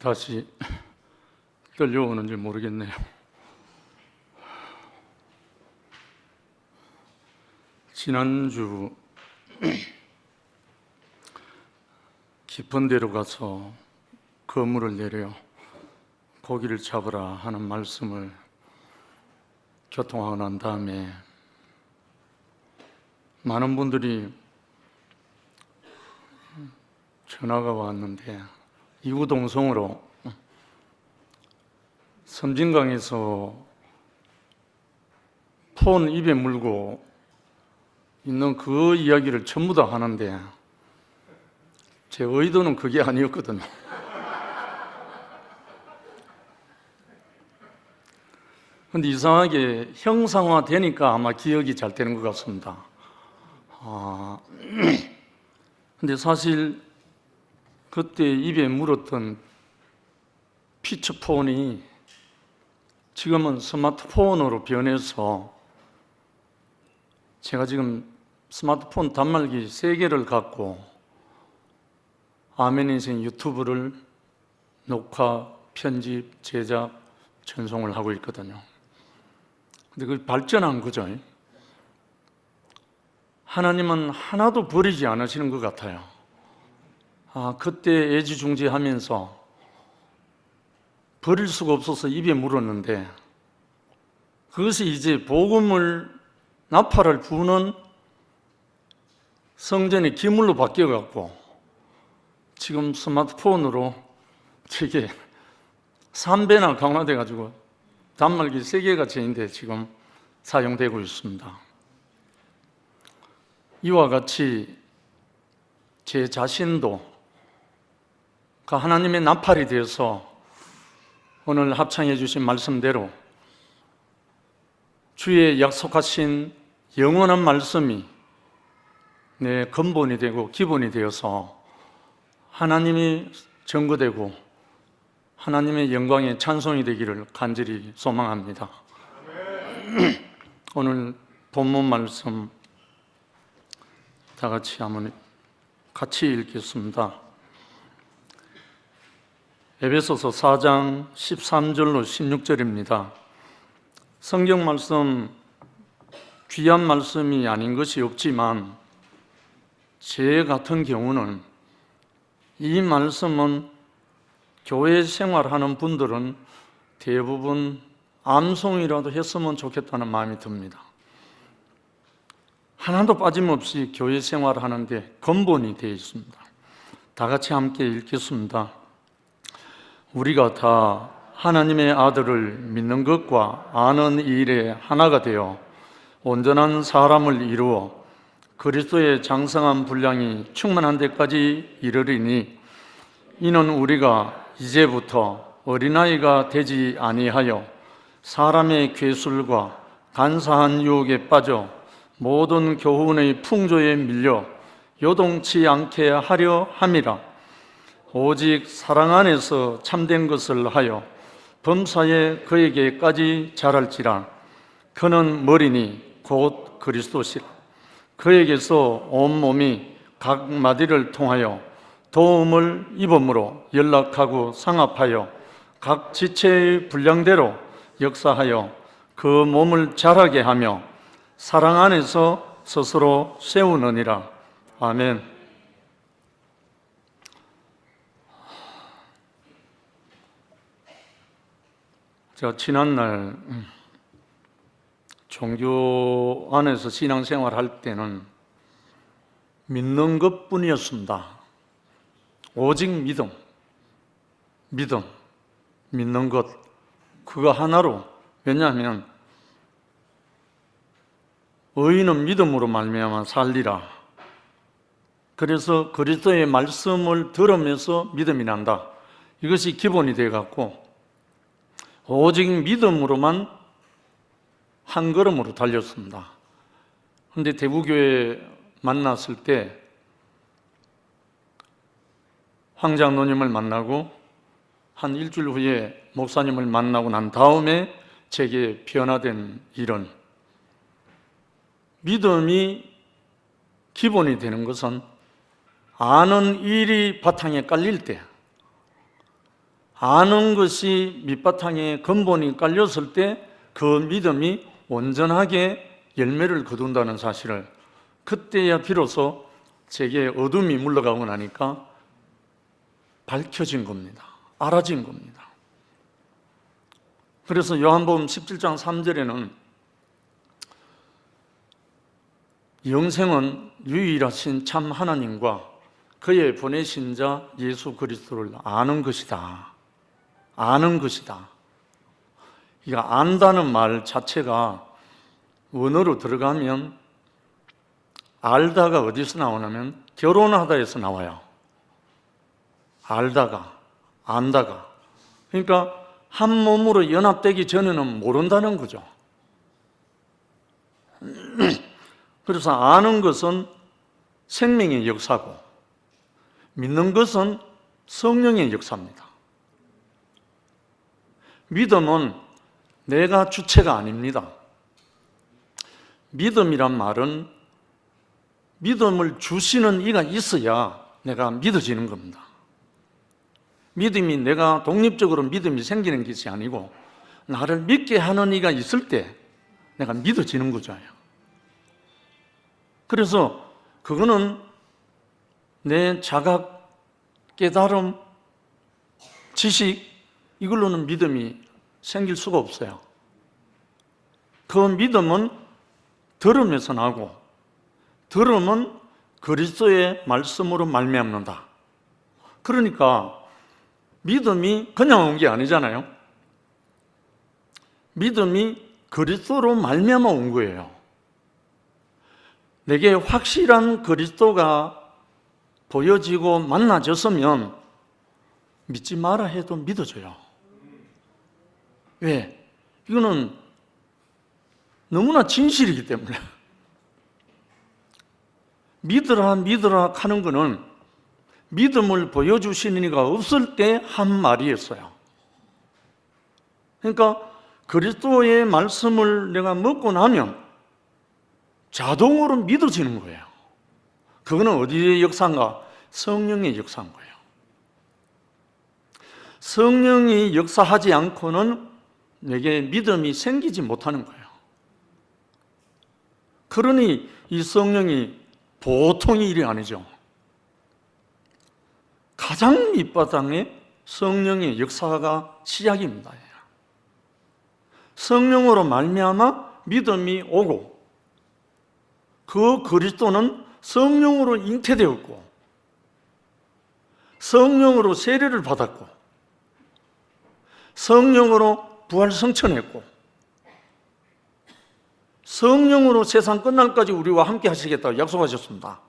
다시 떨려오는지 모르겠네요. 지난주 깊은 데로 가서 그물을 내려 고기를 잡으라 하는 말씀을 교통하고 난 다음에 많은 분들이 전화가 왔는데 이구동성으로 섬진강에서 폰 입에 물고 있는 그 이야기를 전부 다 하는데 제 의도는 그게 아니었거든요. 근데 이상하게 형상화 되니까 아마 기억이 잘 되는 것 같습니다. 근데 사실 그때 입에 물었던 피처폰이 지금은 스마트폰으로 변해서 제가 지금 스마트폰 단말기 3개를 갖고 아멘인생 유튜브를 녹화, 편집, 제작, 전송을 하고 있거든요. 근데 그 발전한 거죠. 하나님은 하나도 버리지 않으시는 것 같아요. 그때 애지중지하면서 버릴 수가 없어서 입에 물었는데 그것이 이제 복음을 나팔을 부는 성전의 기물로 바뀌어갖고 지금 스마트폰으로 저게 3배나 강화돼가지고 단말기 3개가 제인데 지금 사용되고 있습니다. 이와 같이 제 자신도 하나님의 나팔이 되어서 오늘 합창해 주신 말씀대로 주의 약속하신 영원한 말씀이 내 근본이 되고 기본이 되어서 하나님이 증거되고 하나님의 영광의 찬송이 되기를 간절히 소망합니다. 오늘 본문 말씀 다 같이 한번 같이 읽겠습니다. 에베소서 4장 13절로 16절입니다. 성경 말씀 귀한 말씀이 아닌 것이 없지만 제 같은 경우는 이 말씀은 교회 생활하는 분들은 대부분 암송이라도 했으면 좋겠다는 마음이 듭니다. 하나도 빠짐없이 교회 생활하는데 근본이 되어 있습니다. 다 같이 함께 읽겠습니다. 우리가 다 하나님의 아들을 믿는 것과 아는 일에 하나가 되어 온전한 사람을 이루어 그리스도의 장성한 분량이 충만한 데까지 이르리니 이는 우리가 이제부터 어린아이가 되지 아니하여 사람의 괴술과 간사한 유혹에 빠져 모든 교훈의 풍조에 밀려 요동치 않게 하려 함이라. 오직 사랑 안에서 참된 것을 하여 범사에 그에게까지 자랄지라. 그는 머리니 곧 그리스도시라. 그에게서 온몸이 각 마디를 통하여 도움을 입음으로 연락하고 상합하여 각 지체의 분량대로 역사하여 그 몸을 자라게 하며 사랑 안에서 스스로 세우느니라. 아멘. 제가 지난날 종교 안에서 신앙생활 할 때는 믿는 것뿐이었습니다. 오직 믿음, 믿는 것 그거 하나로. 왜냐하면 의인은 믿음으로 말미암아 살리라. 그래서 그리스도의 말씀을 들으면서 믿음이 난다. 이것이 기본이 되어갖고 오직 믿음으로만 한 걸음으로 달렸습니다. 그런데 대구교회 만났을 때 황장로님을 만나고 한 일주일 후에 목사님을 만나고 난 다음에 제게 변화된 일은 믿음이 기본이 되는 것은 아는 일이 바탕에 깔릴 때 아는 것이 밑바탕에 근본이 깔렸을 때 그 믿음이 온전하게 열매를 거둔다는 사실을 그때야 비로소 제게 어둠이 물러가고 나니까 밝혀진 겁니다. 알아진 겁니다. 그래서 요한복음 17장 3절에는 영생은 유일하신 참 하나님과 그의 보내신 자 예수 그리스도를 아는 것이다. 아는 것이다. 이거 안다는 말 자체가 원어로 들어가면 알다가 어디서 나오냐면 결혼하다에서 나와요. 알다가, 안다가. 그러니까 한 몸으로 연합되기 전에는 모른다는 거죠. 그래서 아는 것은 생명의 역사고 믿는 것은 성령의 역사입니다. 믿음은 내가 주체가 아닙니다. 믿음이란 말은 믿음을 주시는 이가 있어야 내가 믿어지는 겁니다. 믿음이 내가 독립적으로 믿음이 생기는 것이 아니고 나를 믿게 하는 이가 있을 때 내가 믿어지는 거죠. 그래서 그거는 내 자각, 깨달음, 지식 이걸로는 믿음이 생길 수가 없어요. 그 믿음은 들음에서 나고 들음은 그리스도의 말씀으로 말미암는다. 그러니까 믿음이 그냥 온 게 아니잖아요. 믿음이 그리스도로 말미암아 온 거예요. 내게 확실한 그리스도가 보여지고 만나졌으면 믿지 마라 해도 믿어져요. 왜? 이거는 너무나 진실이기 때문에. 믿으라 믿으라 하는 거는 믿음을 보여주시는 이가 없을 때 한 말이었어요. 그러니까 그리스도의 말씀을 내가 먹고 나면 자동으로 믿어지는 거예요. 그거는 어디의 역사인가? 성령의 역사인 거예요. 성령이 역사하지 않고는 내게 믿음이 생기지 못하는 거예요. 그러니 이 성령이 보통의 일이 아니죠. 가장 밑바탕에 성령의 역사가 시작입니다. 성령으로 말미암아 믿음이 오고 그 그리스도는 성령으로 잉태되었고 성령으로 세례를 받았고 성령으로 부활성천했고 성령으로 세상 끝날까지 우리와 함께 하시겠다고 약속하셨습니다.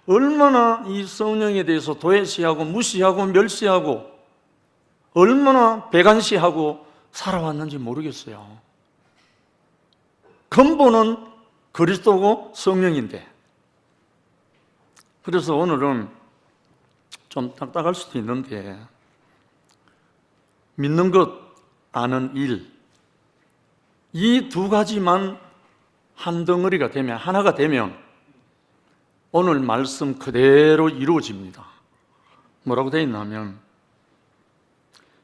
얼마나 이 성령에 대해서 도외시하고 무시하고 멸시하고 얼마나 배관시하고 살아왔는지 모르겠어요. 근본은 그리스도고 성령인데. 그래서 오늘은 좀 딱딱할 수도 있는데 믿는 것, 아는 일, 이 두 가지만 한 덩어리가 되면, 하나가 되면 오늘 말씀 그대로 이루어집니다. 뭐라고 되어 있냐면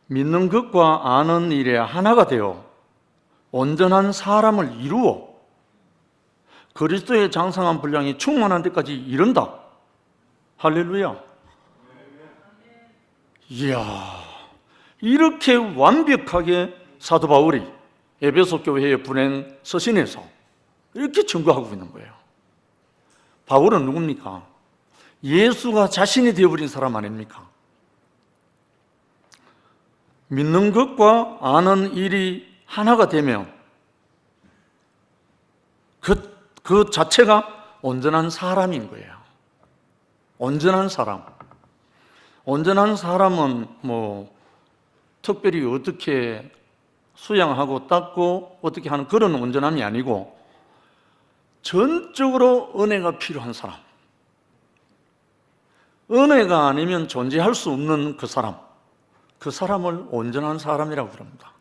믿는 것과 아는 일에 하나가 되어 온전한 사람을 이루어 그리스도의 장성한 분량이 충만한 데까지 이른다. 할렐루야. 이야, 이렇게 완벽하게 사도 바울이 에베소 교회에 보낸 서신에서 이렇게 증거하고 있는 거예요. 바울은 누굽니까? 예수가 자신이 되어버린 사람 아닙니까? 믿는 것과 아는 일이 하나가 되면 그 자체가 온전한 사람인 거예요. 온전한 사람. 온전한 사람은 뭐 특별히 어떻게 수양하고 닦고 어떻게 하는 그런 온전함이 아니고 전적으로 은혜가 필요한 사람. 은혜가 아니면 존재할 수 없는 그 사람. 그 사람을 온전한 사람이라고 그럽니다.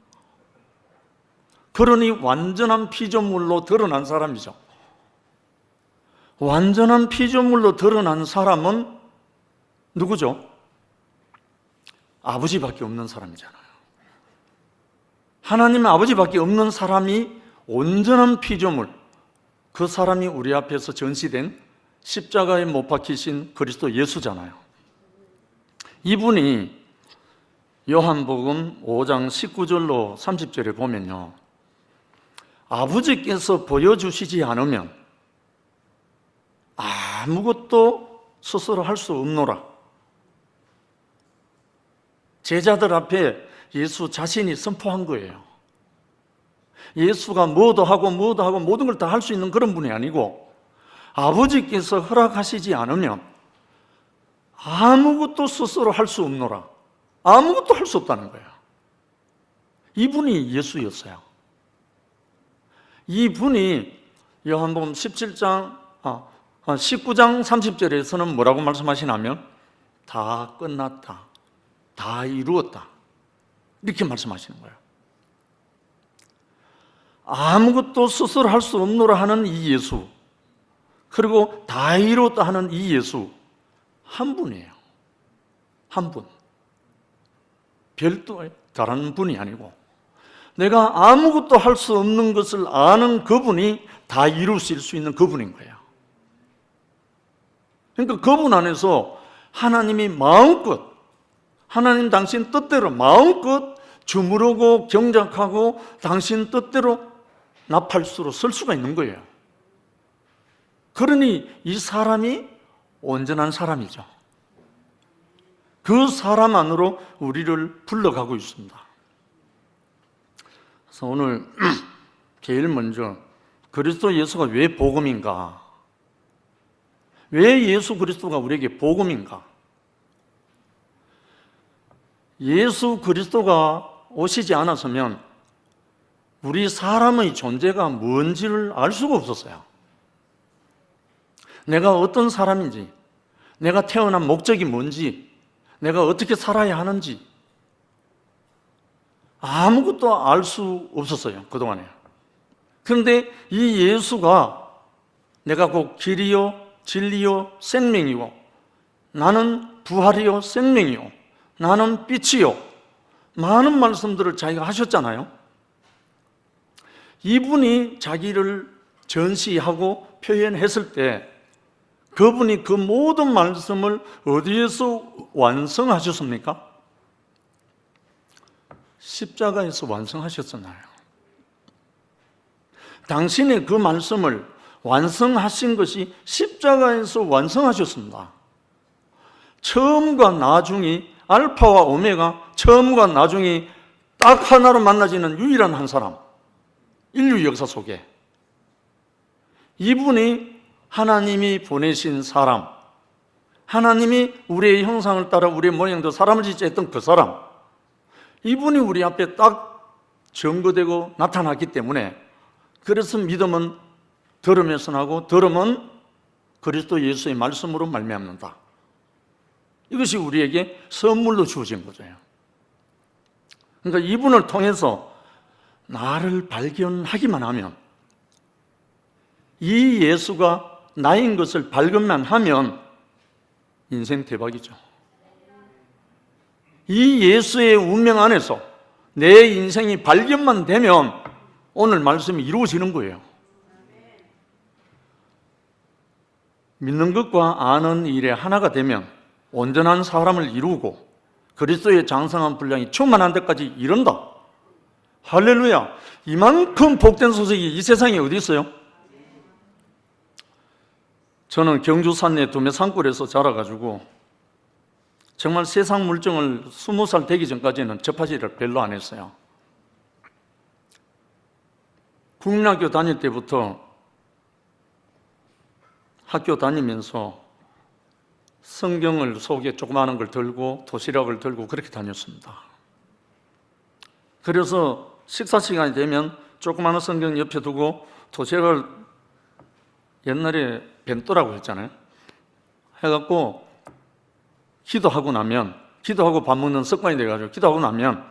그러니 완전한 피조물로 드러난 사람이죠. 완전한 피조물로 드러난 사람은 누구죠? 아버지밖에 없는 사람이잖아요. 하나님 아버지밖에 없는 사람이 온전한 피조물, 그 사람이 우리 앞에서 전시된 십자가에 못 박히신 그리스도 예수잖아요. 이분이 요한복음 5장 19절로 30절에 보면요, 아버지께서 보여주시지 않으면 아무것도 스스로 할 수 없노라. 제자들 앞에 예수 자신이 선포한 거예요. 예수가 뭐도 하고 모든 걸 다 할 수 있는 그런 분이 아니고 아버지께서 허락하시지 않으면 아무것도 스스로 할 수 없노라. 아무것도 할 수 없다는 거예요. 이분이 예수였어요. 이분이 요한복음 19장 30절에서는 뭐라고 말씀하시냐면 다 끝났다, 다 이루었다, 이렇게 말씀하시는 거예요. 아무것도 스스로 할 수 없노라 하는 이 예수, 그리고 다 이루었다 하는 이 예수, 한 분이에요. 한 분. 별도의 다른 분이 아니고 내가 아무것도 할 수 없는 것을 아는 그분이 다 이루실 수 있는 그분인 거예요. 그러니까 그분 안에서 하나님이 마음껏, 하나님 당신 뜻대로 마음껏 주무르고 경작하고 당신 뜻대로 나팔수로 쓸 수가 있는 거예요. 그러니 이 사람이 온전한 사람이죠. 그 사람 안으로 우리를 불러가고 있습니다. 그래서 오늘 제일 먼저 그리스도 예수가 왜 복음인가? 왜 예수 그리스도가 우리에게 복음인가? 예수 그리스도가 오시지 않았으면 우리 사람의 존재가 뭔지를 알 수가 없었어요. 내가 어떤 사람인지, 내가 태어난 목적이 뭔지, 내가 어떻게 살아야 하는지 아무것도 알 수 없었어요, 그동안에. 그런데 이 예수가 내가 곧 길이요 진리요 생명이요, 나는 부활이요 생명이요, 나는 빛이요, 많은 말씀들을 자기가 하셨잖아요. 이분이 자기를 전시하고 표현했을 때 그분이 그 모든 말씀을 어디에서 완성하셨습니까? 십자가에서 완성하셨잖아요. 당신의 그 말씀을 완성하신 것이 십자가에서 완성하셨습니다. 처음과 나중이, 알파와 오메가, 처음과 나중이 딱 하나로 만나지는 유일한 한 사람, 인류 역사 속에 이분이 하나님이 보내신 사람, 하나님이 우리의 형상을 따라 우리의 모양대로 사람을 짓자 했던 그 사람, 이분이 우리 앞에 딱 증거되고 나타났기 때문에, 그래서 믿음은 들음에서 나고 들음은 그리스도 예수의 말씀으로 말미암는다. 이것이 우리에게 선물로 주어진 거죠. 그러니까 이분을 통해서 나를 발견하기만 하면, 이 예수가 나인 것을 발견만 하면 인생 대박이죠. 이 예수의 운명 안에서 내 인생이 발견만 되면 오늘 말씀이 이루어지는 거예요. 믿는 것과 아는 일에 하나가 되면 온전한 사람을 이루고 그리스도의 장성한 분량이 충만한 데까지 이른다. 할렐루야. 이만큼 복된 소식이 이 세상에 어디 있어요? 저는 경주 산내 두메 산골에서 자라가지고 정말 세상 물정을 20살 되기 전까지는 접하지를 별로 안 했어요. 국민학교 다닐 때부터 학교 다니면서 성경을 속에 조그마한 걸 들고 도시락을 들고 그렇게 다녔습니다. 그래서 식사 시간이 되면 조그마한 성경 옆에 두고 도시락을, 옛날에 벤또라고 했잖아요. 해갖고 기도하고 나면, 기도하고 밥 먹는 습관이 돼가지고 기도하고 나면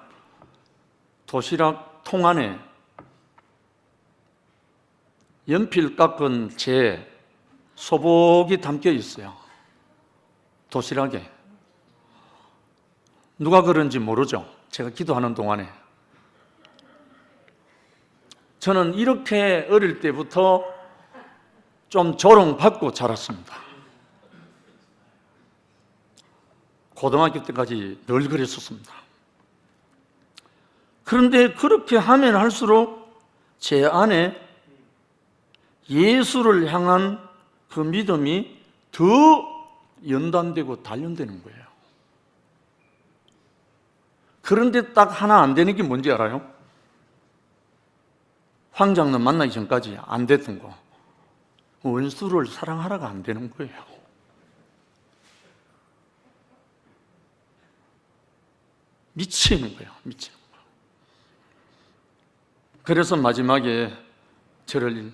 도시락 통 안에 연필 깎은 제 소복이 담겨 있어요. 도시락에. 누가 그런지 모르죠. 제가 기도하는 동안에. 저는 이렇게 어릴 때부터 좀 조롱받고 자랐습니다. 고등학교 때까지 늘 그랬었습니다. 그런데 그렇게 하면 할수록 제 안에 예수를 향한 그 믿음이 더 연단되고 단련되는 거예요. 그런데 딱 하나 안 되는 게 뭔지 알아요? 황장로 만나기 전까지 안 됐던 거. 원수를 사랑하라가 안 되는 거예요. 미치는 거예요. 미치는 거예요. 그래서 마지막에 저를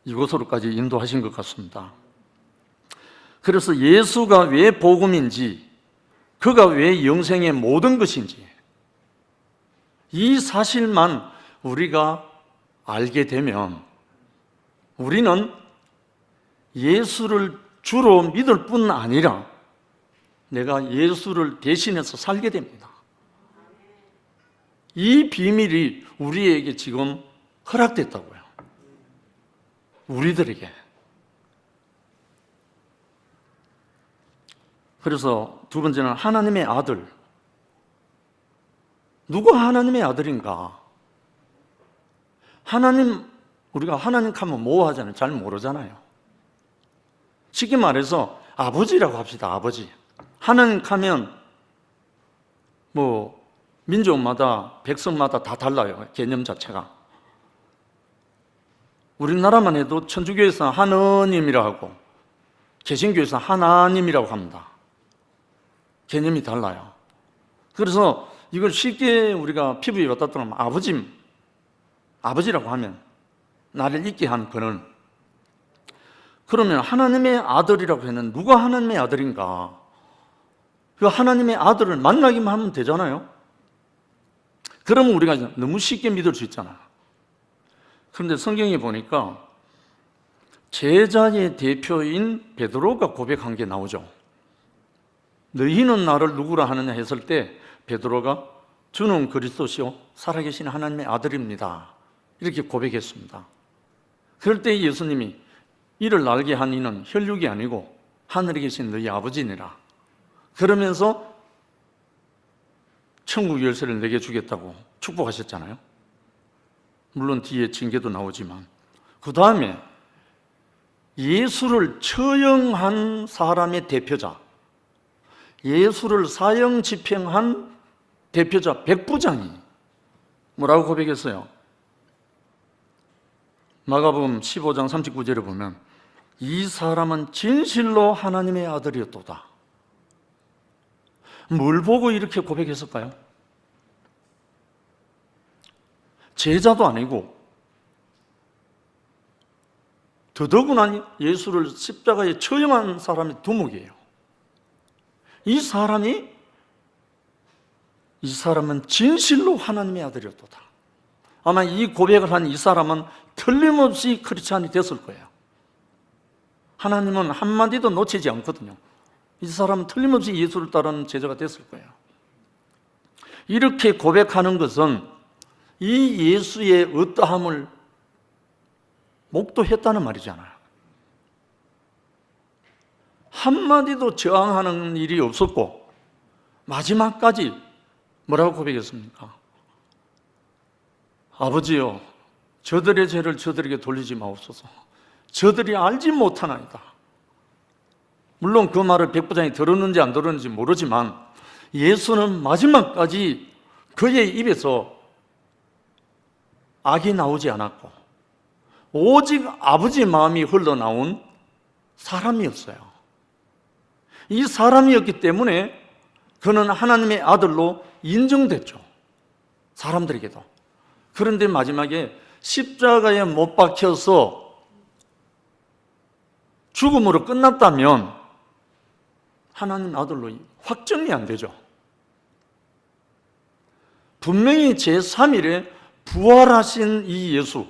이곳으로까지 인도하신 것 같습니다. 그래서 예수가 왜 복음인지, 그가 왜 영생의 모든 것인지, 이 사실만 우리가 알게 되면 우리는 예수를 주로 믿을 뿐 아니라 내가 예수를 대신해서 살게 됩니다. 이 비밀이 우리에게 지금 허락됐다고요. 우리들에게. 그래서 두 번째는 하나님의 아들. 누가 하나님의 아들인가? 우리가 하나님 하면 뭐 하잖아요? 잘 모르잖아요. 쉽게 말해서 아버지라고 합시다. 아버지. 하나님 하면 민족마다, 백성마다 다 달라요. 개념 자체가. 우리나라만 해도 천주교에서 하느님이라고 하고 개신교에서 하나님이라고 합니다. 개념이 달라요. 그래서 이걸 쉽게 우리가 피부에 갖다 놓으면 아버지라고 하면 나를 잊게 한 그는, 그러면 하나님의 아들이라고 하면 누가 하나님의 아들인가? 그 하나님의 아들을 만나기만 하면 되잖아요. 그러면 우리가 너무 쉽게 믿을 수 있잖아요. 그런데 성경에 보니까 제자의 대표인 베드로가 고백한 게 나오죠. 너희는 나를 누구라 하느냐 했을 때 베드로가 주는 그리스도시요 살아계신 하나님의 아들입니다. 이렇게 고백했습니다. 그럴 때 예수님이 이를 알게 한 이는 혈육이 아니고 하늘에 계신 너희 아버지니라. 그러면서 천국 열쇠를 내게 주겠다고 축복하셨잖아요. 물론 뒤에 징계도 나오지만, 그 다음에 예수를 처형한 사람의 대표자, 예수를 사형 집행한 대표자 백부장이 뭐라고 고백했어요? 마가복음 15장 39절에 보면 이 사람은 진실로 하나님의 아들이었도다. 뭘 보고 이렇게 고백했을까요? 제자도 아니고 더더구나 예수를 십자가에 처형한 사람의 두목이에요. 이 사람은 진실로 하나님의 아들이었도다. 아마 이 고백을 한 이 사람은 틀림없이 크리스찬이 됐을 거예요. 하나님은 한마디도 놓치지 않거든요. 이 사람은 틀림없이 예수를 따르는 제자가 됐을 거예요. 이렇게 고백하는 것은 이 예수의 어떠함을 목도했다는 말이잖아요. 한마디도 저항하는 일이 없었고 마지막까지 뭐라고 고백했습니까? 아버지요, 저들의 죄를 저들에게 돌리지 마옵소서. 저들이 알지 못하나이다. 물론 그 말을 백부장이 들었는지 안 들었는지 모르지만 예수는 마지막까지 그의 입에서 악이 나오지 않았고 오직 아버지의 마음이 흘러나온 사람이었어요. 이 사람이었기 때문에 그는 하나님의 아들로 인정됐죠. 사람들에게도. 그런데 마지막에 십자가에 못 박혀서 죽음으로 끝났다면 하나님 아들로 확정이 안 되죠. 분명히 제3일에 부활하신 이 예수,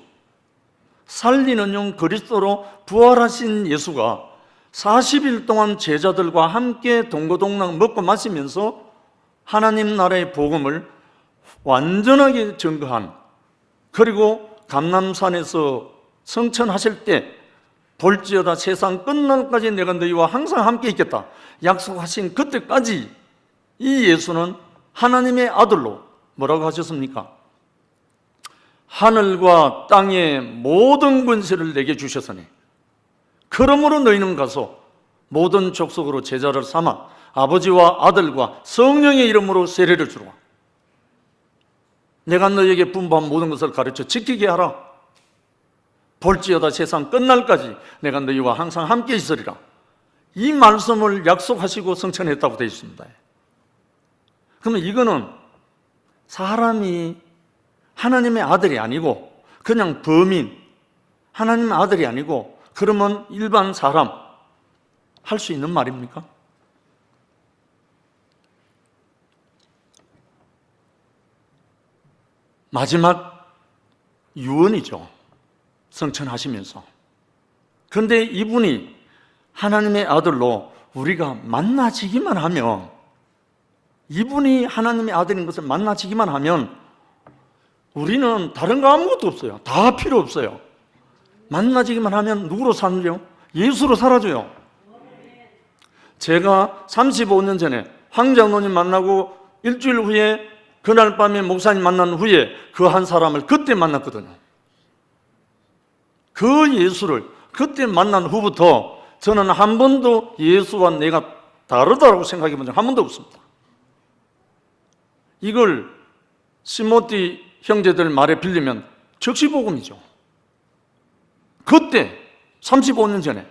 살리는 영 그리스도로 부활하신 예수가 40일 동안 제자들과 함께 동고동락 먹고 마시면서 하나님 나라의 복음을 완전하게 증거한, 그리고 감람산에서 성천하실 때 볼지어다 세상 끝날까지 내가 너희와 항상 함께 있겠다 약속하신 그때까지 이 예수는 하나님의 아들로 뭐라고 하셨습니까? 하늘과 땅의 모든 권세를 내게 주셨으니 그러므로 너희는 가서 모든 족속으로 제자를 삼아 아버지와 아들과 성령의 이름으로 세례를 주라. 내가 너희에게 분부한 모든 것을 가르쳐 지키게 하라. 볼지어다 세상 끝날까지 내가 너희와 항상 함께 있으리라. 이 말씀을 약속하시고 성천했다고 되어 있습니다. 그러면 이거는 사람이 하나님의 아들이 아니고 그냥 범인, 하나님의 아들이 아니고 그러면 일반 사람 할 수 있는 말입니까? 마지막 유언이죠. 성천하시면서. 그런데 이분이 하나님의 아들로 우리가 만나지기만 하면, 이분이 하나님의 아들인 것을 만나지기만 하면 우리는 다른 거 아무것도 없어요. 다 필요 없어요. 만나지기만 하면 누구로 살죠? 예수로 살아줘요. 제가 35년 전에 황 장로님 만나고 일주일 후에 그날 밤에 목사님 만난 후에 그 한 사람을 그때 만났거든요. 그 예수를 그때 만난 후부터 저는 한 번도 예수와 내가 다르다고 생각해 본 적 한 번도 없습니다. 이걸 시모티 형제들 말에 빌리면 적시복음이죠. 그때 35년 전에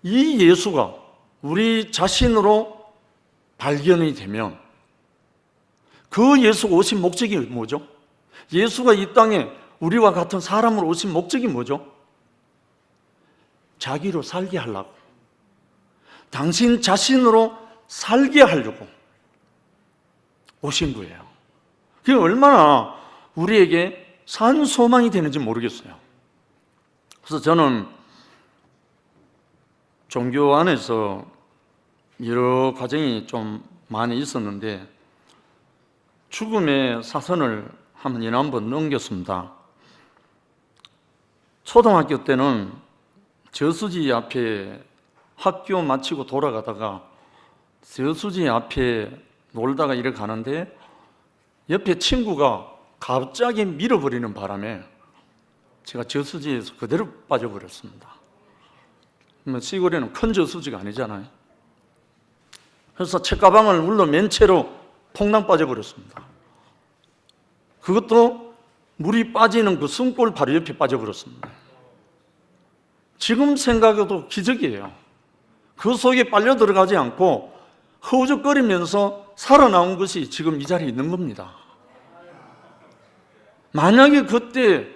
이 예수가 우리 자신으로 발견이 되면 그 예수가 오신 목적이 뭐죠? 예수가 이 땅에 우리와 같은 사람으로 오신 목적이 뭐죠? 자기로 살게 하려고, 당신 자신으로 살게 하려고 오신 거예요. 그게 얼마나 우리에게 산 소망이 되는지 모르겠어요. 그래서 저는 종교 안에서 여러 과정이 좀 많이 있었는데 죽음의 사선을 한번 넘겼습니다. 초등학교 때는 저수지 앞에 학교 마치고 돌아가다가 저수지 앞에 놀다가 이렇게 가는데 옆에 친구가 갑자기 밀어버리는 바람에 제가 저수지에서 그대로 빠져버렸습니다. 시골에는 큰 저수지가 아니잖아요. 그래서 책가방을 울러 맨 채로 퐁당 빠져버렸습니다. 그것도 물이 빠지는 그 숨골 바로 옆에 빠져버렸습니다. 지금 생각해도 기적이에요. 그 속에 빨려 들어가지 않고 허우적거리면서 살아나온 것이 지금 이 자리에 있는 겁니다. 만약에 그때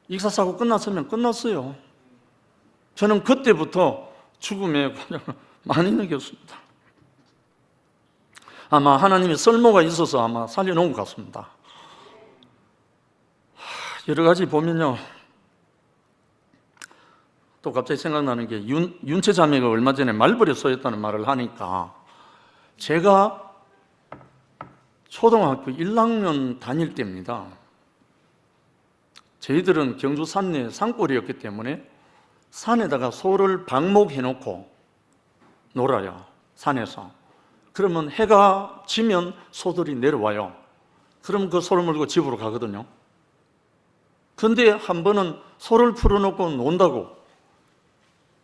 익사사고 끝났으면 끝났어요. 저는 그때부터 죽음에 많이 느꼈습니다. 아마 하나님의 설모가 있어서 아마 살려놓은 것 같습니다. 여러 가지 보면요, 또 갑자기 생각나는 게 윤채 자매가 얼마 전에 말벌에 쏘였다는 말을 하니까 제가 초등학교 1학년 다닐 때입니다. 저희들은 경주 산내 산골이었기 때문에 산에다가 소를 방목해놓고 놀아요. 산에서. 그러면 해가 지면 소들이 내려와요. 그럼 그 소를 몰고 집으로 가거든요. 그런데 한 번은 소를 풀어놓고 논다고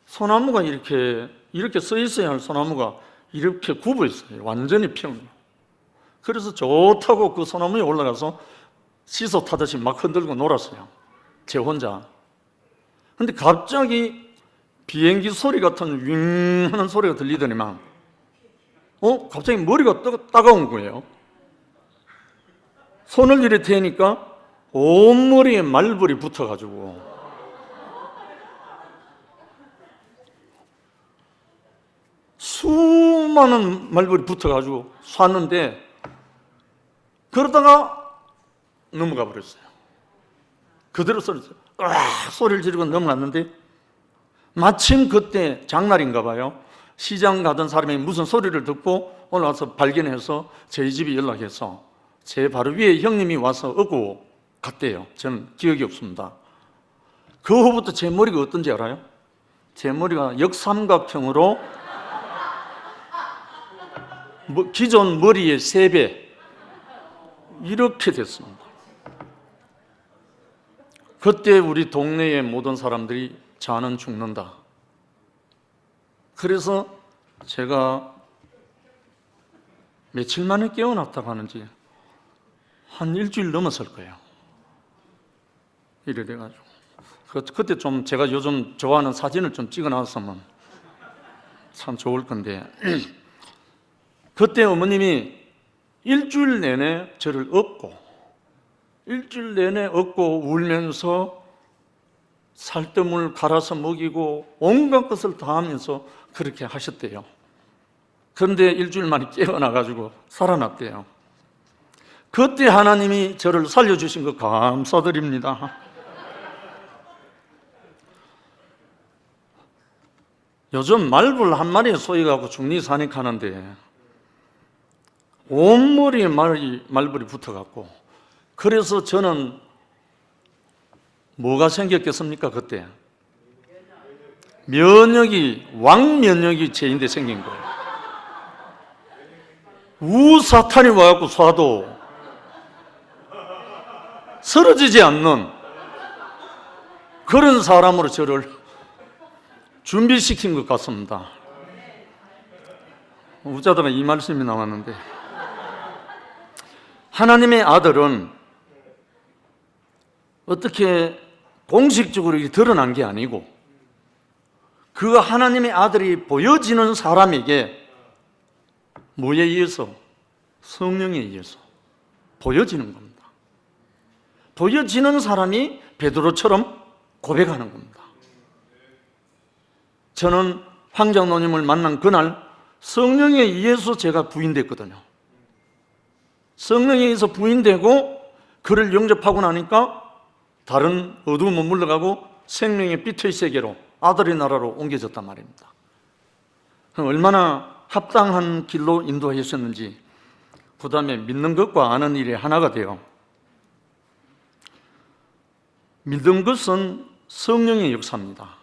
소나무가 이렇게 써 있어야 할 소나무가 이렇게 굽어 있어요. 완전히 평. 그래서 좋다고 그 소나무에 올라가서 시소 타듯이 막 흔들고 놀았어요. 제 혼자. 근데 갑자기 비행기 소리 같은 윙 하는 소리가 들리더니만 갑자기 머리가 따가운 거예요. 손을 이렇게 대니까 온머리에 말벌이 붙어가지고 수많은 말벌이 붙어가지고 쐈는데 그러다가 넘어가 버렸어요. 그대로 소리를 지르고 넘어갔는데 마침 그때 장날인가 봐요. 시장 가던 사람이 무슨 소리를 듣고 올라와서 발견해서 저희 집에 연락해서 제 바로 위에 형님이 와서 얻고 갔대요. 저는 기억이 없습니다. 그 후부터 제 머리가 어떤지 알아요? 제 머리가 역삼각형으로 기존 머리의 3배 이렇게 됐습니다. 그때 우리 동네의 모든 사람들이 자는 죽는다. 그래서 제가 며칠 만에 깨어났다고 하는지 한 일주일 넘었을 거예요. 이래 돼가지고 그때 좀 제가 요즘 좋아하는 사진을 좀 찍어놨으면 참 좋을 건데 그때 어머님이 일주일 내내 저를 업고 일주일 내내 업고 울면서 살점을 갈아서 먹이고 온갖 것을 다 하면서 그렇게 하셨대요. 그런데 일주일 만에 깨어나가지고 살아났대요. 그때 하나님이 저를 살려주신 거 감사드립니다. 요즘 말불 한 마리에 쏘여가고 중리산익 하는데 온머리에 말불이 붙어갖고 그래서 저는 뭐가 생겼겠습니까? 그때 왕면역이 제인데 생긴 거예요. 우사탄이 와갖고 쏴도 쓰러지지 않는 그런 사람으로 저를 준비시킨 것 같습니다. 웃자다가 이 말씀이 나왔는데 하나님의 아들은 어떻게 공식적으로 드러난 게 아니고 그 하나님의 아들이 보여지는 사람에게 뭐에 의해서? 성령에 의해서 보여지는 겁니다. 보여지는 사람이 베드로처럼 고백하는 겁니다. 저는 황장로님을 만난 그날 성령에 의해서 제가 부인됐거든요. 성령에 의해서 부인되고 그를 영접하고 나니까 다른 어두움은 물러가고 생명의 빛의 세계로 아들의 나라로 옮겨졌단 말입니다. 얼마나 합당한 길로 인도하셨는지 그 다음에 믿는 것과 아는 일이 하나가 돼요. 믿은 것은 성령의 역사입니다.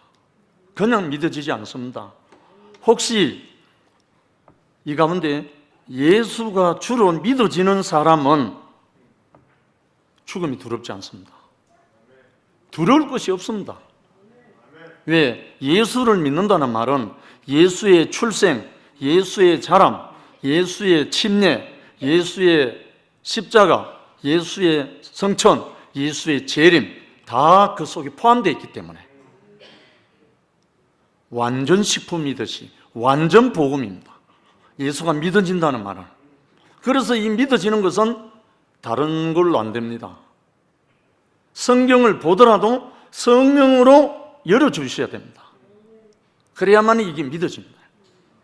그냥 믿어지지 않습니다. 혹시 이 가운데 예수가 주로 믿어지는 사람은 죽음이 두렵지 않습니다. 두려울 것이 없습니다. 왜? 예수를 믿는다는 말은 예수의 출생, 예수의 자람, 예수의 침례, 예수의 십자가, 예수의 성천, 예수의 재림 다 그 속에 포함되어 있기 때문에 완전 식품이듯이 완전 복음입니다. 예수가 믿어진다는 말은. 그래서 이 믿어지는 것은 다른 걸로 안 됩니다. 성경을 보더라도 성령으로 열어주셔야 됩니다. 그래야만 이게 믿어집니다.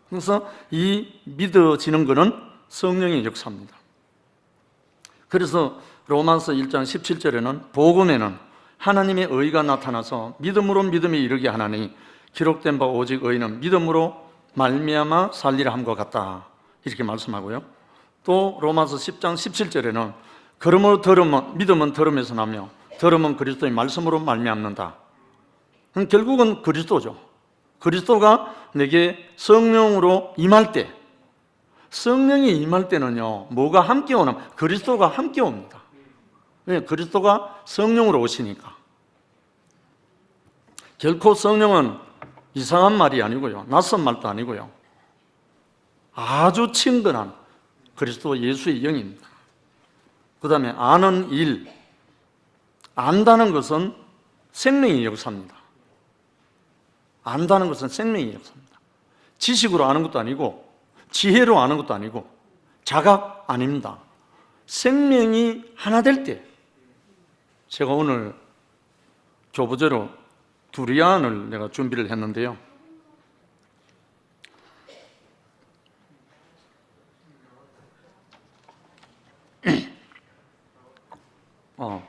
그래서 이 믿어지는 것은 성령의 역사입니다. 그래서 로마서 1장 17절에는 복음에는 하나님의 의가 나타나서 믿음으로 믿음에 이르게 하나니 기록된 바 오직 의는 믿음으로 말미암아 살리라 함과 같다 이렇게 말씀하고요. 또 로마서 10장 17절에는 그러므로 믿음은 들음에서 나며 들음은 그리스도의 말씀으로 말미암는다. 결국은 그리스도죠. 그리스도가 내게 성령으로 임할 때, 성령이 임할 때는요 뭐가 함께 오냐면 그리스도가 함께 옵니다. 왜? 그리스도가 성령으로 오시니까. 결코 성령은 이상한 말이 아니고요, 낯선 말도 아니고요, 아주 친근한 그리스도 예수의 영입니다. 그 다음에 아는 일, 안다는 것은 생명의 역사입니다. 안다는 것은 생명의 역사입니다. 지식으로 아는 것도 아니고 지혜로 아는 것도 아니고 자각 아닙니다. 생명이 하나 될 때, 제가 오늘 교부제로 두리안을 내가 준비를 했는데요.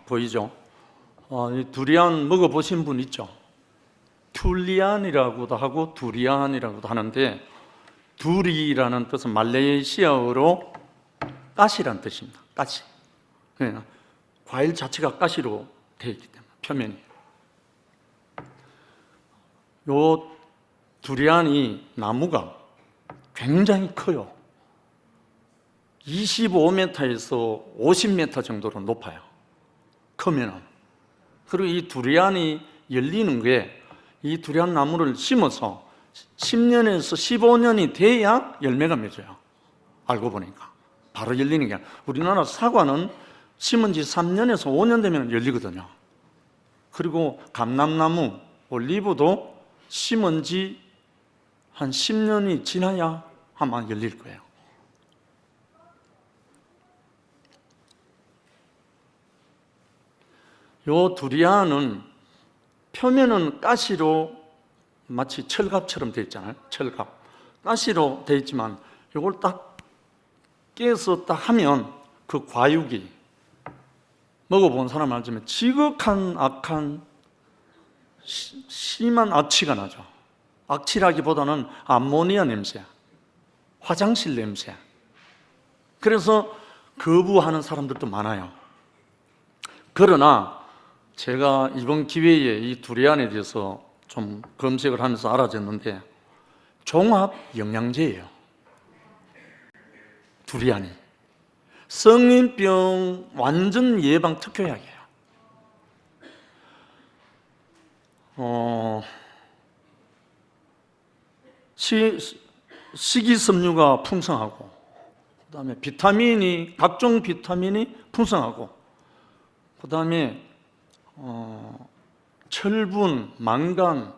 보이죠? 이 두리안 먹어보신 분 있죠? 툴리안이라고도 하고 두리안이라고도 하는데 두리라는 뜻은 말레이시아어로 가시라는 뜻입니다. 가시. 과일 자체가 가시로 되어 있기 때문에 표면이. 요 두리안이 나무가 굉장히 커요. 25m에서 50m 정도로 높아요. 크면은. 그리고 이 두리안이 열리는 게 이 두리안 나무를 심어서 10년에서 15년이 돼야 열매가 맺어요. 알고 보니까. 바로 열리는 게 아니라 우리나라 사과는 심은 지 3년에서 5년 되면 열리거든요. 그리고 감람나무, 올리브도 심은 지 한 10년이 지나야 아마 열릴 거예요. 요 두리안은 표면은 가시로 마치 철갑처럼 되어 있잖아요. 철갑. 가시로 되어 있지만 요걸 딱 깨서 딱 하면 그 과육이 먹어본 사람 알지만 지극한 악한 심한 악취가 나죠. 악취라기보다는 암모니아 냄새, 화장실 냄새. 그래서 거부하는 사람들도 많아요. 그러나 제가 이번 기회에 이 두리안에 대해서 좀 검색을 하면서 알아졌는데 종합 영양제예요. 두리안이 성인병 완전 예방 특효약이에요. 식이섬유가 풍성하고, 그 다음에 각종 비타민이 풍성하고, 그 다음에 철분, 망간,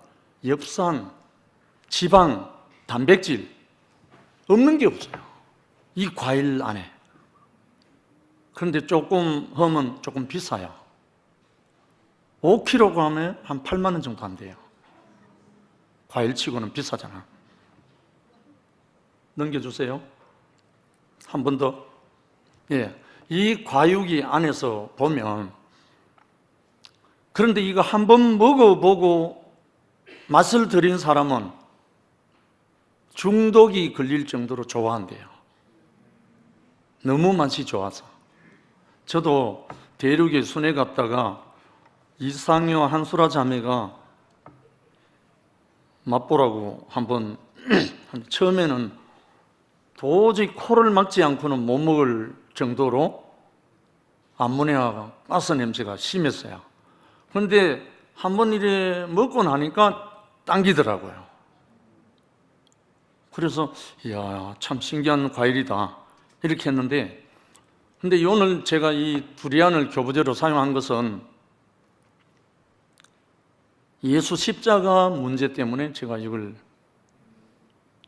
엽산, 지방, 단백질 없는 게 없어요. 이 과일 안에. 그런데 조금 하면 조금 비싸요. 5kg에 한 8만 원 정도 한대요. 과일치고는 비싸잖아. 넘겨주세요. 한 번 더. 예, 이 과육이 안에서 보면, 그런데 이거 한 번 먹어보고 맛을 들인 사람은 중독이 걸릴 정도로 좋아한대요. 너무 맛이 좋아서. 저도 대륙에 순회 갔다가 이상효 한수라 자매가 맛보라고 한번 처음에는 도저히 코를 막지 않고는 못 먹을 정도로 암모니아 가스 냄새가 심했어요. 그런데 한번 이래 먹고 나니까 당기더라고요. 그래서 이야, 참 신기한 과일이다 이렇게 했는데, 근데 오늘 제가 이 두리안을 교부제로 사용한 것은 예수 십자가 문제 때문에 제가 이걸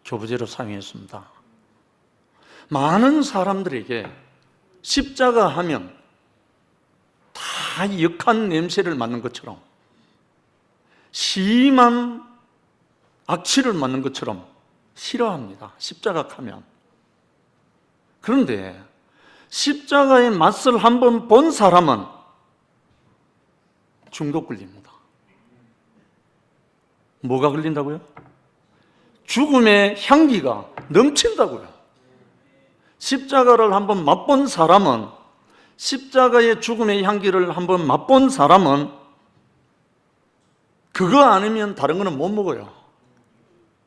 교부제로 사용했습니다. 많은 사람들에게 십자가 하면 다 역한 냄새를 맡는 것처럼, 심한 악취를 맡는 것처럼 싫어합니다. 십자가 하면. 그런데 십자가의 맛을 한번 본 사람은 중독 걸립니다. 뭐가 걸린다고요? 죽음의 향기가 넘친다고요. 십자가를 한번 맛본 사람은, 십자가의 죽음의 향기를 한번 맛본 사람은 그거 아니면 다른 거는 못 먹어요.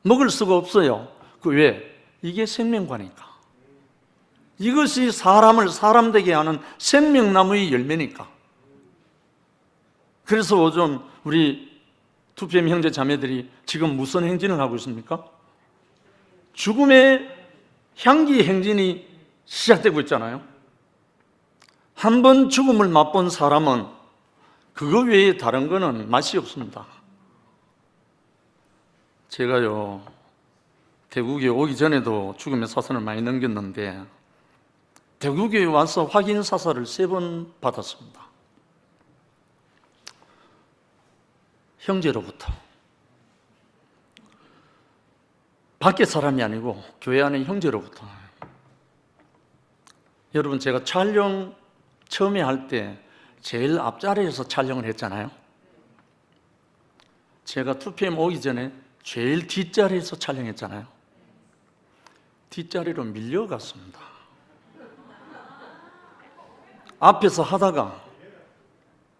먹을 수가 없어요. 그 왜? 이게 생명과니까. 이것이 사람을 사람 되게 하는 생명나무의 열매니까. 그래서 요즘 우리 2PM 형제 자매들이 지금 무슨 행진을 하고 있습니까? 죽음의 향기 행진이 시작되고 있잖아요. 한 번 죽음을 맛본 사람은 그거 외에 다른 거는 맛이 없습니다. 제가요, 대구에 오기 전에도 죽음의 사선을 많이 넘겼는데 대구에 와서 확인 사살을 3번 받았습니다. 형제로부터. 밖에 사람이 아니고 교회 안에 형제로부터. 여러분, 제가 촬영 처음에 할 때 제일 앞자리에서 촬영을 했잖아요. 제가 2PM 오기 전에 제일 뒷자리에서 촬영했잖아요. 뒷자리로 밀려갔습니다. 앞에서 하다가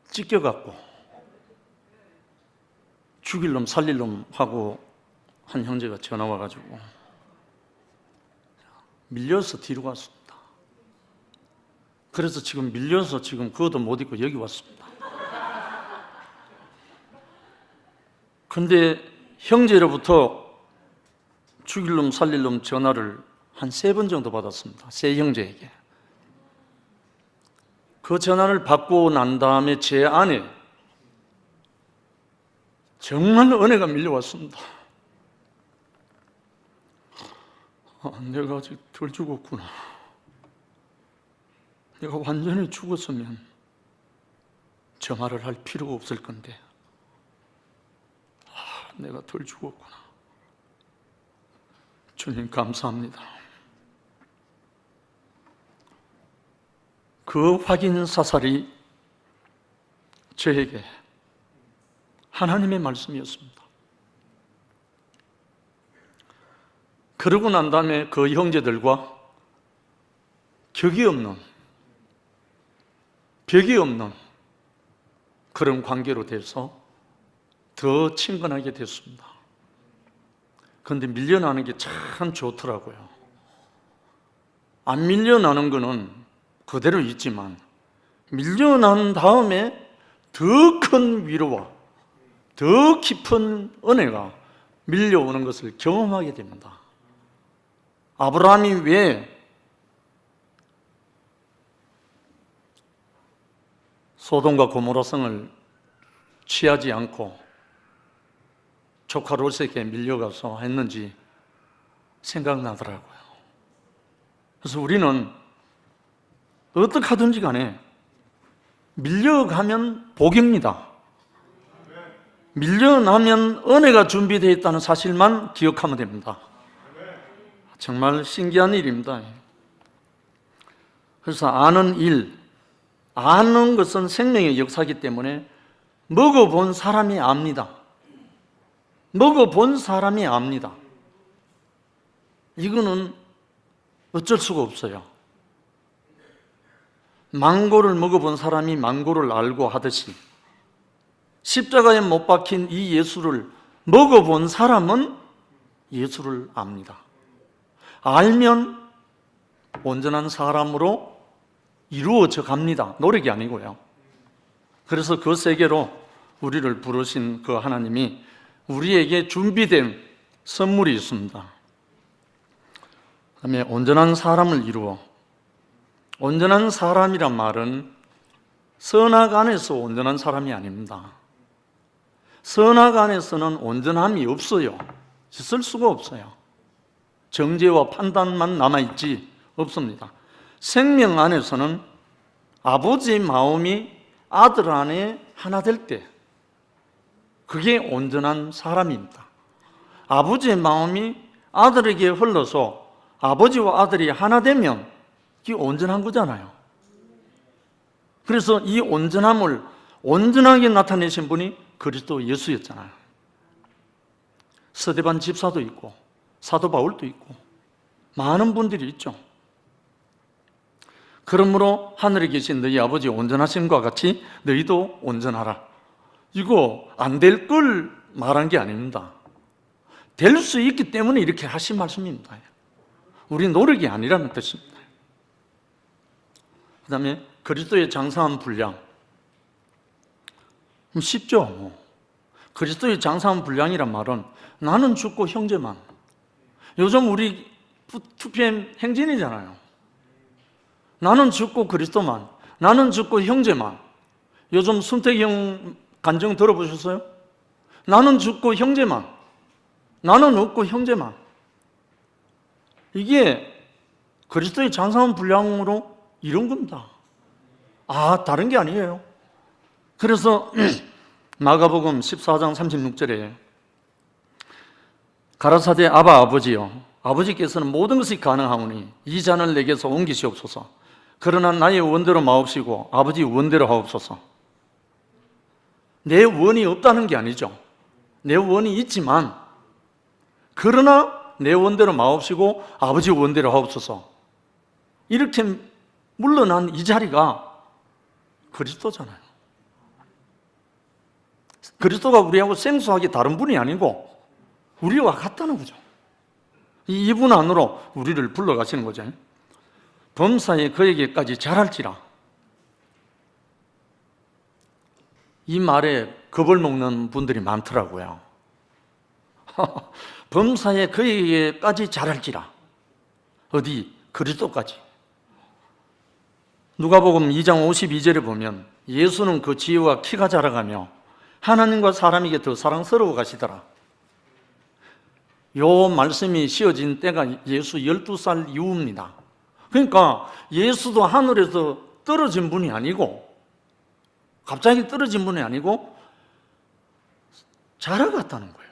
찢겨갖고 죽일 놈 살릴 놈 하고 한 형제가 전화 와가지고 밀려서 뒤로 갔습니다. 그래서 지금 밀려서 지금 그것도 못 입고 여기 왔습니다. 근데 형제로부터 죽일 놈 살릴 놈 전화를 한 3번 정도 받았습니다. 세 형제에게. 그 전화를 받고 난 다음에 제 안에 정말 은혜가 밀려왔습니다. 내가 아직 덜 죽었구나. 내가 완전히 죽었으면 저 말을 할 필요가 없을 건데 내가 덜 죽었구나. 주님 감사합니다. 그 확인 사살이 저에게 하나님의 말씀이었습니다. 그러고 난 다음에 그 형제들과 벽이 없는 그런 관계로 돼서 더 친근하게 됐습니다. 그런데 밀려나는 게 참 좋더라고요. 안 밀려나는 거는 그대로 있지만 밀려난 다음에 더 큰 위로와 더 깊은 은혜가 밀려오는 것을 경험하게 됩니다. 아브라함이 왜 소돔과 고모라 성을 취하지 않고 조카 롯에게 밀려가서 했는지 생각나더라고요. 그래서 우리는 어떻게 하든지 간에 밀려가면 복입니다. 밀려나면 은혜가 준비되어 있다는 사실만 기억하면 됩니다. 정말 신기한 일입니다. 그래서 아는 것은 생명의 역사이기 때문에 먹어본 사람이 압니다. 먹어본 사람이 압니다. 이거는 어쩔 수가 없어요. 망고를 먹어본 사람이 망고를 알고 하듯이 십자가에 못 박힌 이 예수를 먹어본 사람은 예수를 압니다. 알면 온전한 사람으로 이루어져 갑니다. 노력이 아니고요. 그래서 그 세계로 우리를 부르신 그 하나님이 우리에게 준비된 선물이 있습니다. 그다음에 온전한 사람을 이루어. 온전한 사람이란 말은 선악 안에서 온전한 사람이 아닙니다. 선악 안에서는 온전함이 없어요. 있을 수가 없어요. 정죄와 판단만 남아있지 없습니다. 생명 안에서는 아버지의 마음이 아들 안에 하나 될 때 그게 온전한 사람입니다. 아버지의 마음이 아들에게 흘러서 아버지와 아들이 하나 되면 그게 온전한 거잖아요. 그래서 이 온전함을 온전하게 나타내신 분이 그리스도 예수였잖아요. 스데반 집사도 있고 사도 바울도 있고 많은 분들이 있죠. 그러므로 하늘에 계신 너희 아버지 온전하심과 같이 너희도 온전하라. 이거 안 될 걸 말한 게 아닙니다. 될 수 있기 때문에 이렇게 하신 말씀입니다. 우리 노력이 아니라는 뜻입니다. 그 다음에 그리스도의 장사한 분량. 쉽죠. 그리스도의 장사한 분량이란 말은 나는 죽고 형제만. 요즘 우리 2PM 행진이잖아요. 나는 죽고 그리스도만. 나는 죽고 형제만. 요즘 순택형 간증 들어보셨어요? 나는 죽고 형제만. 나는 없고 형제만. 이게 그리스도의 장사한 분량으로 이런 겁니다. 다른 게 아니에요. 그래서 마가복음 14장 36절에 가라사대 아바 아버지여 아버지께서는 모든 것이 가능하오니 이 잔을 내게서 옮기시옵소서. 그러나 나의 원대로 마옵시고 아버지 원대로 하옵소서. 내 원이 없다는 게 아니죠. 내 원이 있지만 그러나 내 원대로 마옵시고 아버지 원대로 하옵소서. 이렇게 물러난 이 자리가 그리스도잖아요. 그리스도가 우리하고 생소하게 다른 분이 아니고 우리와 같다는 거죠. 이분 안으로 우리를 불러가시는 거죠. 범사에 그에게까지 잘할지라. 이 말에 겁을 먹는 분들이 많더라고요. 범사에 그에게까지 잘할지라. 어디? 그리스도까지. 누가복음 2장 52절에 보면 예수는 그 지혜와 키가 자라가며 하나님과 사람에게 더 사랑스러워 가시더라. 요 말씀이 씌어진 때가 예수 12살 이후입니다. 그러니까 예수도 하늘에서 떨어진 분이 아니고 갑자기 떨어진 분이 아니고 자라갔다는 거예요.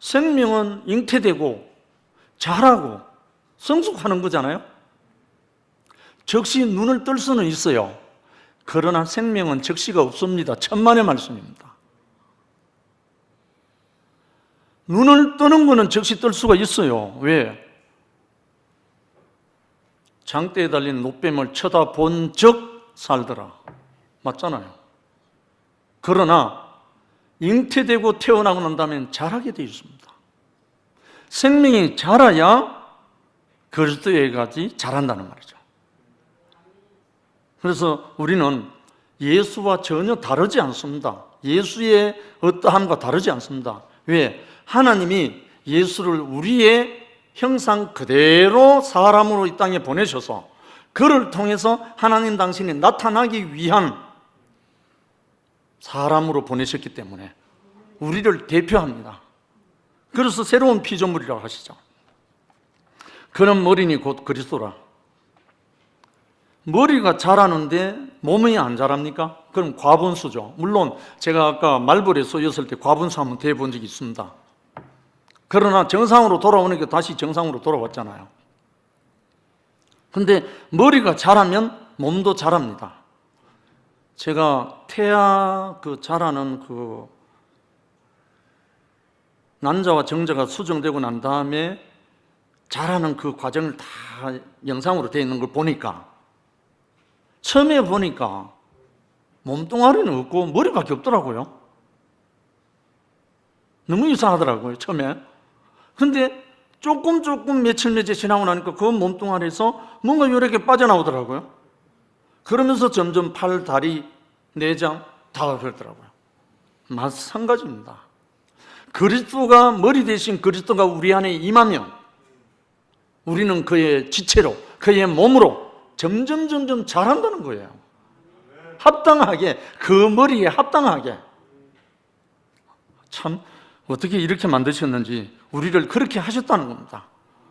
생명은 잉태되고 자라고 성숙하는 거잖아요. 즉시 눈을 뜰 수는 있어요. 그러나 생명은 즉시가 없습니다. 천만의 말씀입니다. 눈을 뜨는 거는 즉시 뜰 수가 있어요. 왜? 장대에 달린 노뱀을 쳐다본 적 살더라. 맞잖아요. 그러나 잉태되고 태어나고 난 다음엔 자라게 되어 있습니다. 생명이 자라야 그리스도에게까지 자란다는 말이죠. 그래서 우리는 예수와 전혀 다르지 않습니다. 예수의 어떠함과 다르지 않습니다. 왜? 하나님이 예수를 우리의 형상 그대로 사람으로 이 땅에 보내셔서 그를 통해서 하나님 당신이 나타나기 위한 사람으로 보내셨기 때문에 우리를 대표합니다. 그래서 새로운 피조물이라고 하시죠. 그는 머리니 곧 그리스도라. 머리가 자라는데 몸이 안 자랍니까? 그럼 과분수죠. 물론 제가 아까 말벌에 쏘였을 때 과분수 한번 대본 적이 있습니다. 그러나 정상으로 돌아오니까 다시 정상으로 돌아왔잖아요. 근데 머리가 자라면 몸도 자랍니다. 제가 태아 자라는 난자와 정자가 수정되고 난 다음에 자라는 그 과정을 다 영상으로 되어 있는 걸 보니까 처음에 보니까 몸뚱아리는 없고 머리밖에 없더라고요. 너무 이상하더라고요, 처음에. 근데 조금 며칠 지나고 나니까 그 몸뚱아리에서 뭔가 이렇게 빠져나오더라고요. 그러면서 점점 팔, 다리, 내장 다 그렇더라고요. 마찬가지입니다. 그리스도가 머리 대신 그리스도가 우리 안에 임하면 우리는 그의 지체로, 그의 몸으로 점점 자란다는 거예요. 합당하게, 그 머리에 합당하게. 참 어떻게 이렇게 만드셨는지 우리를 그렇게 하셨다는 겁니다.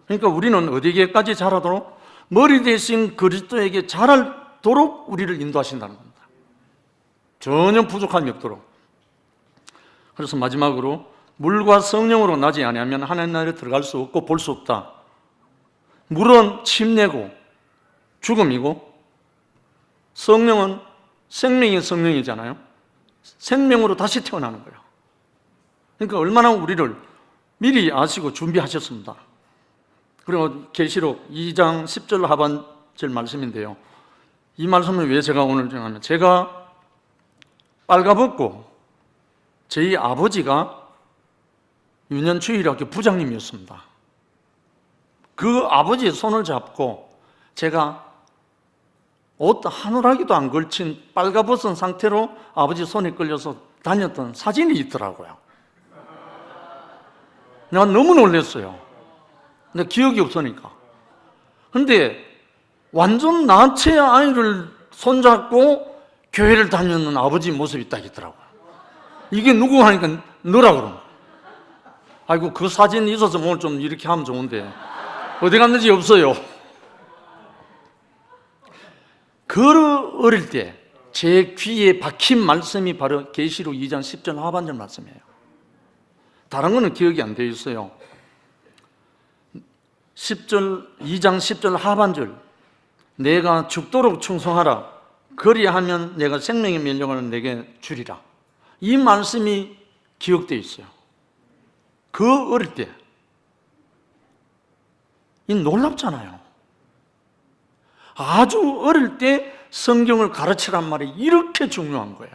그러니까 우리는 어디에까지 자라도록 머리 대신 그리스도에게 자랄도록 우리를 인도하신다는 겁니다. 전혀 부족함이 없도록. 그래서 마지막으로 물과 성령으로 나지 아니하면 하나님 나라에 들어갈 수 없고 볼 수 없다. 물은 침례고 죽음이고 성령은 생명의 성령이잖아요. 생명으로 다시 태어나는 거예요. 그러니까 얼마나 우리를 미리 아시고 준비하셨습니다. 그리고 계시록 2장 10절 하반절 말씀인데요. 이 말씀을 왜 제가 오늘 정하면 제가 빨가벗고 저희 아버지가 유년추일학교 부장님이었습니다. 그 아버지의 손을 잡고 제가 옷 하늘하기도 안 걸친 빨가벗은 상태로 아버지 손에 끌려서 다녔던 사진이 있더라고요. 내가 너무 놀랐어요. 근데 기억이 없으니까. 근데 완전 나체 아이를 손잡고 교회를 다니는 아버지 모습이 딱 있더라고요. 이게 누구 하니까 너라 그러면. 아이고 그 사진이 있어서 오늘 좀 이렇게 하면 좋은데 어디 갔는지 없어요. 그 어릴 때 제 귀에 박힌 말씀이 바로 계시록 2장 10절 하반절 말씀이에요. 다른 거는 기억이 안 되어 있어요. 2장 10절 하반절 내가 죽도록 충성하라 그리하면 내가 생명의 면령을 내게 주리라. 이 말씀이 기억되어 있어요. 그 어릴 때, 이 놀랍잖아요. 아주 어릴 때 성경을 가르치란 말이 이렇게 중요한 거예요.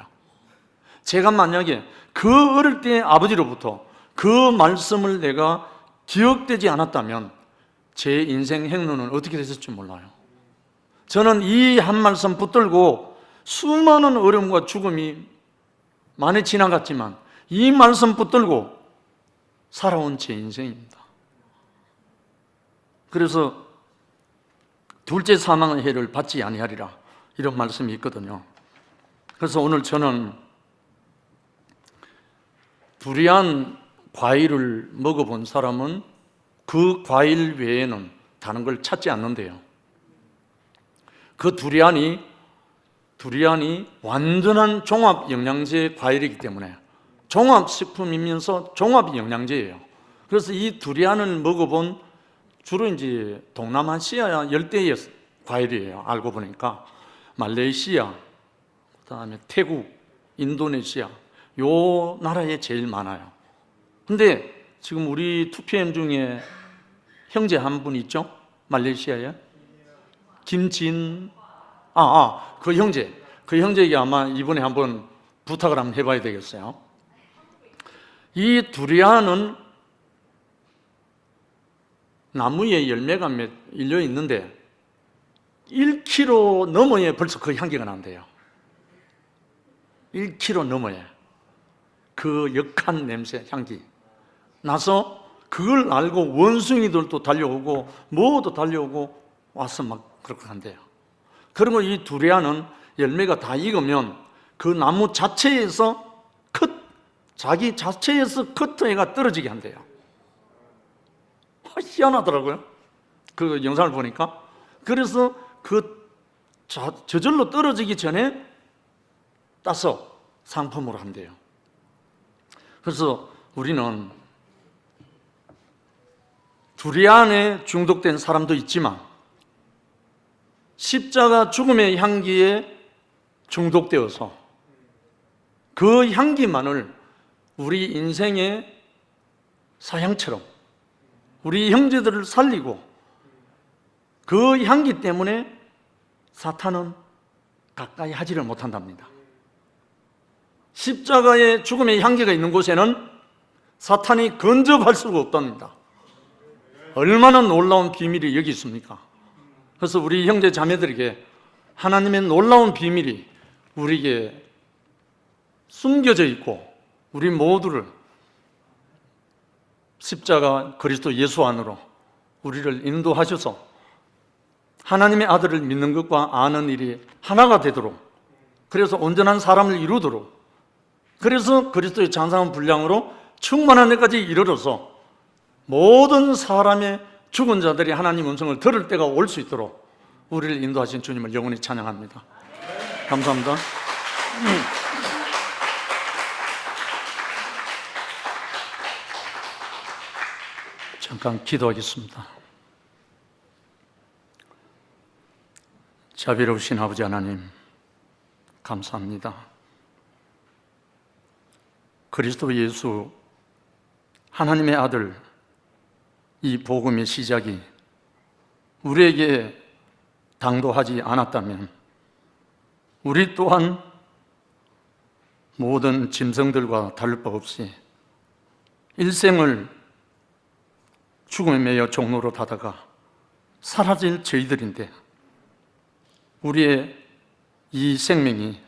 제가 만약에 그 어릴 때 아버지로부터 그 말씀을 내가 기억되지 않았다면 제 인생 행로는 어떻게 됐을지 몰라요. 저는 이 한 말씀 붙들고 수많은 어려움과 죽음이 많이 지나갔지만 이 말씀 붙들고 살아온 제 인생입니다. 그래서 둘째 사망의 해를 받지 아니하리라, 이런 말씀이 있거든요. 그래서 오늘 저는 두리안 과일을 먹어본 사람은 그 과일 외에는 다른 걸 찾지 않는데요. 그 두리안이 완전한 종합 영양제 과일이기 때문에 종합식품이면서 종합 영양제예요. 그래서 이 두리안을 먹어본 주로 이제 동남아시아 열대의 과일이에요. 알고 보니까 말레이시아, 그다음에 태국, 인도네시아 요 나라에 제일 많아요. 근데 지금 우리 2PM 중에 형제 한 분 있죠? 말레이시아에 김진, 그 형제에게 아마 이번에 한번 부탁을 한번 해봐야 되겠어요. 이 두리안은 나무에 열매가 일려 있는데 1kg 넘어야 벌써 그 향기가 난대요. 1kg 넘어야 그 역한 냄새, 향기 나서 그걸 알고 원숭이들도 달려오고 뭐도 달려오고 와서 막 그렇게 한대요. 그리고 이 두리안은 열매가 다 익으면 그 나무 자체에서 자기 자체에서 커트해가 떨어지게 한대요. 희한하더라고요. 그 영상을 보니까. 그래서 저절로 떨어지기 전에 따서 상품으로 한대요. 그래서 우리는 두리안에 중독된 사람도 있지만 십자가 죽음의 향기에 중독되어서 그 향기만을 우리 인생의 사향처럼 우리 형제들을 살리고 그 향기 때문에 사탄은 가까이 하지를 못한답니다. 십자가의 죽음의 향기가 있는 곳에는 사탄이 근접할 수가 없답니다. 얼마나 놀라운 비밀이 여기 있습니까? 그래서 우리 형제 자매들에게 하나님의 놀라운 비밀이 우리에게 숨겨져 있고 우리 모두를 십자가 그리스도 예수 안으로 우리를 인도하셔서 하나님의 아들을 믿는 것과 아는 일이 하나가 되도록, 그래서 온전한 사람을 이루도록, 그래서 그리스도의 장사한 분량으로 충만한 데까지 이르러서 모든 사람의 죽은 자들이 하나님 음성을 들을 때가 올 수 있도록 우리를 인도하신 주님을 영원히 찬양합니다. 감사합니다. 잠깐 기도하겠습니다. 자비로우신 아버지 하나님, 감사합니다. 그리스도 예수 하나님의 아들, 이 복음의 시작이 우리에게 당도하지 않았다면 우리 또한 모든 짐승들과 다를 바 없이 일생을 죽음에 매여 종로로 타다가 사라질 저희들인데, 우리의 이 생명이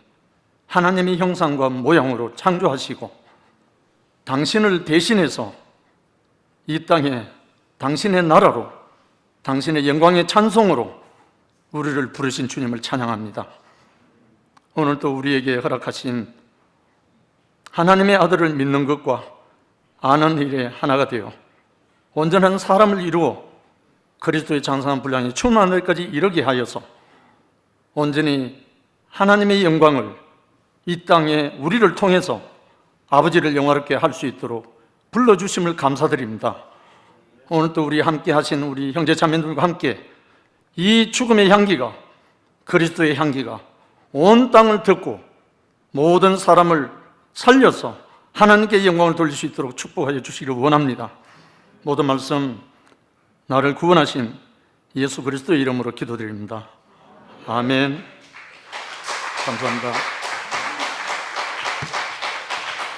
하나님의 형상과 모양으로 창조하시고 당신을 대신해서 이 땅에 당신의 나라로, 당신의 영광의 찬송으로 우리를 부르신 주님을 찬양합니다. 오늘도 우리에게 허락하신 하나님의 아들을 믿는 것과 아는 일에 하나가 되어 온전한 사람을 이루어 그리스도의 장사한 분량이 충만한 데까지 이르게 하여서 온전히 하나님의 영광을 이 땅에 우리를 통해서 아버지를 영화롭게 할 수 있도록 불러주심을 감사드립니다. 오늘도 우리 함께 하신 우리 형제 자매들과 함께 이 죽음의 향기가, 그리스도의 향기가 온 땅을 덮고 모든 사람을 살려서 하나님께 영광을 돌릴 수 있도록 축복하여 주시기를 원합니다. 모든 말씀 나를 구원하신 예수 그리스도의 이름으로 기도드립니다. 아멘. 감사합니다.